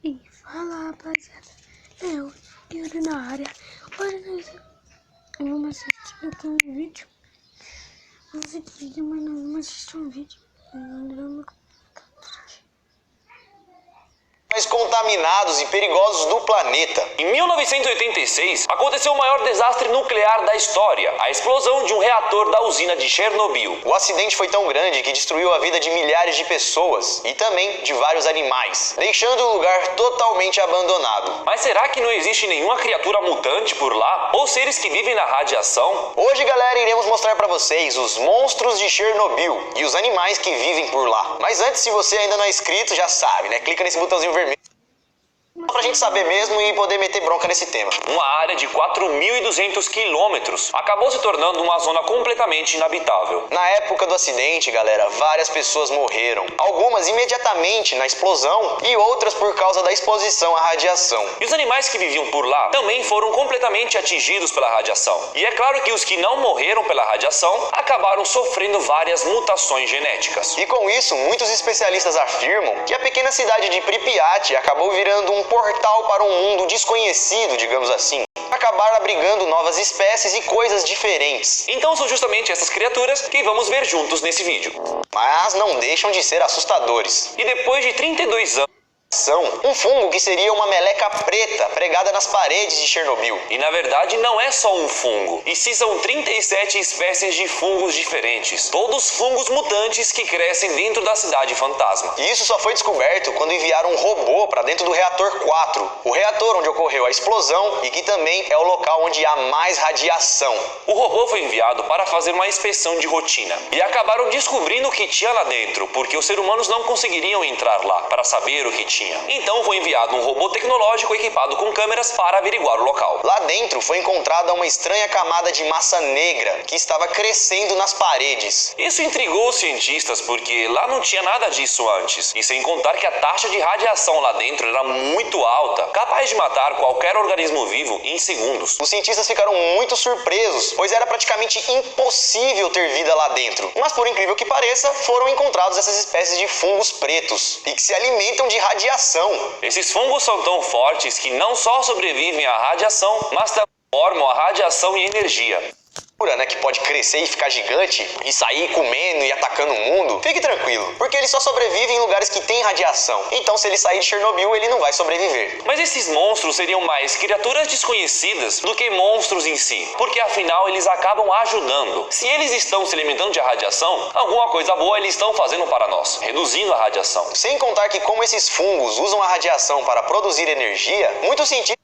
E fala, rapaziada, eu quero na área. Hoje nós vamos assistir aqui um vídeo. Mas nós vamos assistir um vídeo. Mais contaminados e perigosos do planeta. Em 1986, aconteceu o maior desastre nuclear da história, a explosão de um reator da usina de Chernobyl. O acidente foi tão grande que destruiu a vida de milhares de pessoas e também de vários animais, deixando o lugar totalmente abandonado. Mas será que não existe nenhuma criatura mutante por lá? Ou seres que vivem na radiação? Hoje, galera, iremos mostrar pra vocês os monstros de Chernobyl e os animais que vivem por lá. Mas antes, se você ainda não é inscrito, já sabe, né? Clica nesse botãozinho vermelho pra gente saber mesmo e poder meter bronca nesse tema. Uma área de 4.200 quilômetros acabou se tornando uma zona completamente inabitável. Na época do acidente, galera, várias pessoas morreram. Algumas imediatamente na explosão e outras por causa da exposição à radiação. E os animais que viviam por lá também foram completamente atingidos pela radiação. E é claro que os que não morreram pela radiação acabaram sofrendo várias mutações genéticas. E com isso, muitos especialistas afirmam que a pequena cidade de Pripyat acabou virando um portal para um mundo desconhecido, digamos assim. Acabar abrigando novas espécies e coisas diferentes. Então são justamente essas criaturas que vamos ver juntos nesse vídeo. Mas não deixam de ser assustadores. E depois de 32 anos, Um fungo que seria uma meleca preta pregada nas paredes de Chernobyl. e na verdade não é só um fungo, e sim são 37 espécies de fungos diferentes, todos fungos mutantes que crescem dentro da cidade fantasma. E isso só foi descoberto quando enviaram um robô para dentro do reator 4, o reator onde ocorreu a explosão e que também é o local onde há mais radiação. O robô foi enviado para fazer uma inspeção de rotina, e acabaram descobrindo o que tinha lá dentro, porque os seres humanos não conseguiriam entrar lá para saber o que tinha. Então foi enviado um robô tecnológico equipado com câmeras para averiguar o local. Lá dentro foi encontrada uma estranha camada de massa negra que estava crescendo nas paredes. Isso intrigou os cientistas porque lá não tinha nada disso antes, e sem contar que a taxa de radiação lá dentro era muito alta, capaz de matar qualquer organismo vivo em segundos. Os cientistas ficaram muito surpresos, pois era praticamente impossível ter vida lá dentro. Mas por incrível que pareça, foram encontrados essas espécies de fungos pretos e que se alimentam de radiação. Esses fungos são tão fortes que não só sobrevivem à radiação, mas também formam a radiação e energia. Né, que pode crescer e ficar gigante e sair comendo e atacando o mundo, fique tranquilo, porque ele só sobrevive em lugares que tem radiação. Então, se ele sair de Chernobyl, ele não vai sobreviver. Mas esses monstros seriam mais criaturas desconhecidas do que monstros em si, porque afinal eles acabam ajudando. Se eles estão se alimentando de radiação, alguma coisa boa eles estão fazendo para nós, reduzindo a radiação. Sem contar que como esses fungos usam a radiação para produzir energia, muitos cientistas...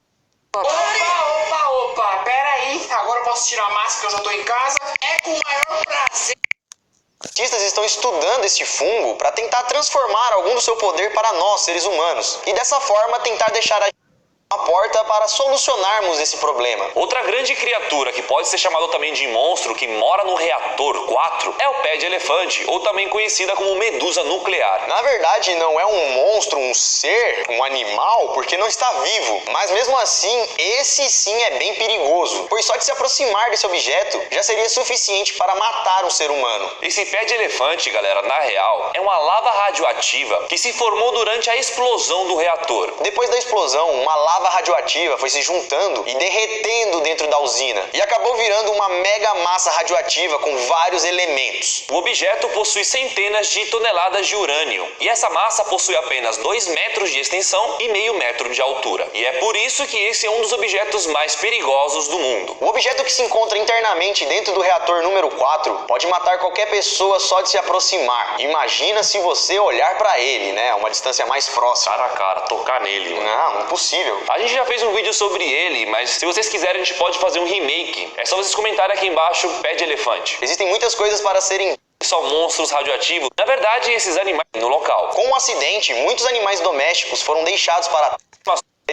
Opa, pera aí, agora eu posso tirar a máscara que eu já tô em casa. É com o maior prazer. Cientistas estão estudando este fungo para tentar transformar algum do seu poder para nós, seres humanos, e dessa forma tentar deixar a uma porta para solucionarmos esse problema. Outra grande criatura que pode ser chamada também de monstro que mora no reator 4 é o pé de elefante, ou também conhecida como medusa nuclear. Na verdade, não é um monstro, um ser, um animal, porque não está vivo. Mas mesmo assim, esse sim é bem perigoso, pois só de se aproximar desse objeto já seria suficiente para matar um ser humano. Esse pé de elefante, galera, na real, é uma lava radioativa que se formou durante a explosão do reator. Depois da explosão, uma lava radioativa foi se juntando e derretendo dentro da usina e acabou virando uma mega massa radioativa com vários elementos. O objeto possui centenas de toneladas de urânio e essa massa possui apenas 2 metros de extensão e meio metro de altura. E é por isso que esse é um dos objetos mais perigosos do mundo. O objeto que se encontra internamente dentro do reator número 4 pode matar qualquer pessoa só de se aproximar. Imagina se você olhar para ele, né, a uma distância mais próxima. Cara a cara, tocar nele. Não, impossível. A gente já fez um vídeo sobre ele, mas se vocês quiserem a gente pode fazer um remake. É só vocês comentarem aqui embaixo, pé de elefante. Existem muitas coisas para serem... Só monstros radioativos. Na verdade, esses animais no local. Com o acidente, muitos animais domésticos foram deixados para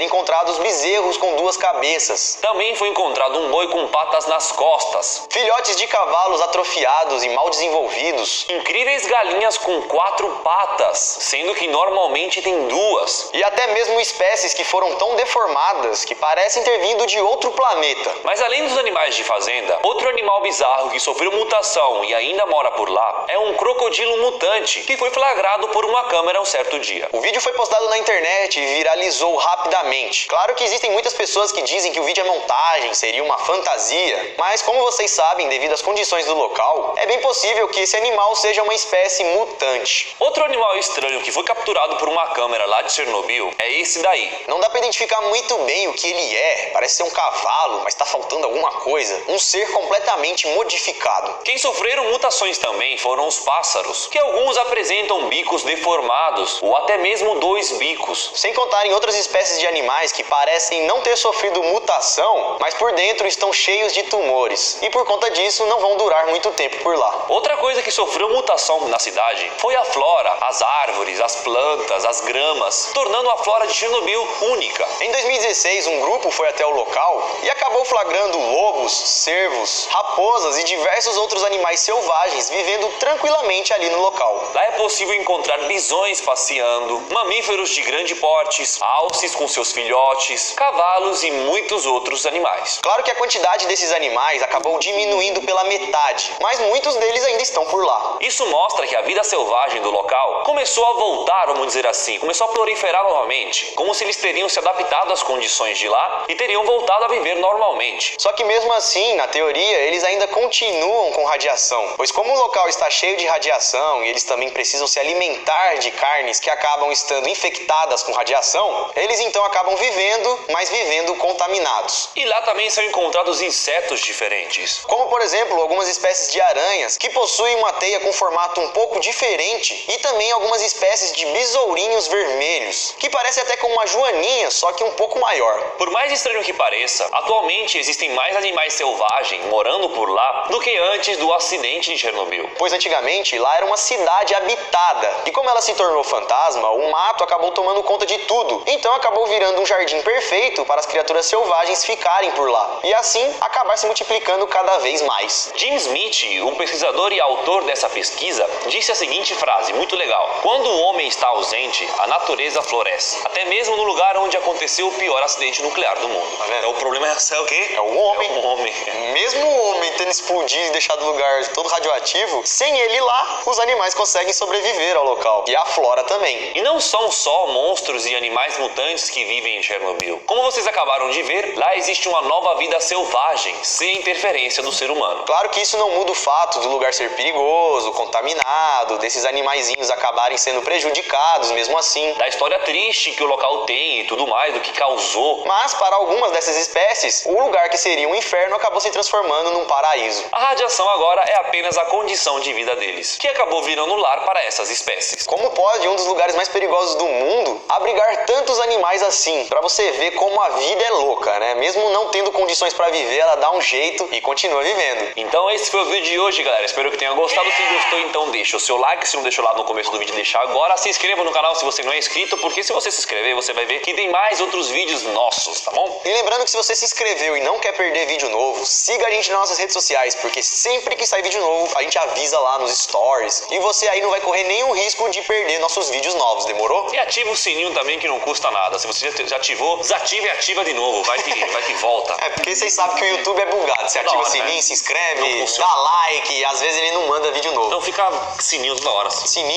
encontrados bezerros com 2 cabeças. Também foi encontrado um boi com patas nas costas, Filhotes de cavalos atrofiados e mal desenvolvidos. incríveis galinhas com 4 patas, sendo que normalmente tem 2. E até mesmo espécies que foram tão deformadas que parecem ter vindo de outro planeta. Mas além dos animais de fazenda, outro animal bizarro que sofreu mutação e ainda mora por lá é um crocodilo mutante que foi flagrado por uma câmera um certo dia. O vídeo foi postado na internet e viralizou rapidamente. Claro que existem muitas pessoas que dizem que o vídeo é montagem, seria uma fantasia, mas como vocês sabem, devido às condições do local, é bem possível que esse animal seja uma espécie mutante. Outro animal estranho que foi capturado por uma câmera lá de Chernobyl é esse daí. Não dá pra identificar muito bem o que ele é, parece ser um cavalo, mas tá faltando alguma coisa. Um ser completamente modificado. Quem sofreram mutações também foram os pássaros, que alguns apresentam bicos deformados ou até mesmo 2 bicos. Sem contar em outras espécies de animais que parecem não ter sofrido mutação, mas por dentro estão cheios de tumores. E por conta disso não vão durar muito tempo por lá. Outra coisa que sofreu mutação na cidade foi a flora, as árvores, as plantas, as gramas, tornando a flora de Chernobyl única. Em 2016, um grupo foi até o local e acabou flagrando lobos, cervos, raposas e diversos outros animais selvagens vivendo tranquilamente ali no local. Lá é possível encontrar bisões passeando, mamíferos de grande portes, alces com seus filhotes, cavalos e muitos outros animais. Claro que a quantidade desses animais acabou diminuindo pela metade, mas muitos deles ainda estão por lá. Isso mostra que a vida selvagem do local começou a voltar, vamos dizer assim, começou a proliferar novamente, como se eles teriam se adaptado às condições de lá e teriam voltado a viver normalmente. Só que mesmo assim, na teoria, eles ainda continuam com radiação, pois como o local está cheio de radiação e eles também precisam se alimentar de carnes que acabam estando infectadas com radiação, eles então acabam vivendo, mas vivendo contaminados. E lá também são encontrados insetos diferentes. Como por exemplo, algumas espécies de aranhas que possuem uma teia com formato um pouco diferente e também algumas espécies de besourinhos vermelhos, que parece até com uma joaninha, só que um pouco maior. Por mais estranho que pareça, atualmente existem mais animais selvagens morando por lá do que antes do acidente de Chernobyl. Pois antigamente lá era uma cidade habitada e como ela se tornou fantasma, o mato acabou tomando conta de tudo, então acabou virando um jardim perfeito para as criaturas selvagens ficarem por lá e assim acabar se multiplicando cada vez mais. Jim Smith, um pesquisador e autor dessa pesquisa, disse a seguinte frase muito legal: quando o homem está ausente, a natureza floresce, até mesmo no lugar onde aconteceu o pior acidente nuclear do mundo. Tá vendo? Então o problema é o quê? É o homem. É o homem. Mesmo o homem tendo explodido e deixado o lugar todo radioativo, sem ele lá, os animais conseguem sobreviver ao local. E a flora também. E não são só monstros e animais mutantes que vivem em Chernobyl. Como vocês acabaram de ver, lá existe uma nova vida selvagem, sem interferência do ser humano. Claro que isso não muda o fato do lugar ser perigoso, contaminado, desses animaizinhos acabarem sendo prejudicados mesmo assim. Da história triste que o local tem e tudo mais, do que causou. Mas para algumas dessas espécies, o lugar que seria um inferno acabou se transformando num paraíso. A radiação agora é apenas a condição de vida deles, que acabou virando lar para essas espécies. Como pode um dos lugares mais perigosos do mundo abrigar tantos animais assim? Pra você ver como a vida é louca, né? Mesmo não tendo condições pra viver, ela dá um jeito e continua vivendo. Então esse foi o vídeo de hoje, galera. Espero que tenham gostado. Se gostou, então deixa o seu like. Se não deixou lá no começo do vídeo, deixa agora. Se inscreva no canal se você não é inscrito, porque se você se inscrever, você vai ver que tem mais outros vídeos nossos, tá bom? E lembrando que se você se inscreveu e não quer perder vídeo novo, siga a gente nas nossas redes sociais, porque sempre que sair vídeo novo, a gente avisa lá nos stories. E você aí não vai correr nenhum risco de perder nossos vídeos novos, demorou? E ativa o sininho também, que não custa nada. Se você já ativou, desativa e ativa de novo. Vai que volta. É porque vocês sabem que o YouTube é bugado. Você ativa o sininho, se inscreve, Não funciona. dá like, às vezes ele não manda vídeo novo. Então fica sininho toda hora. Sininho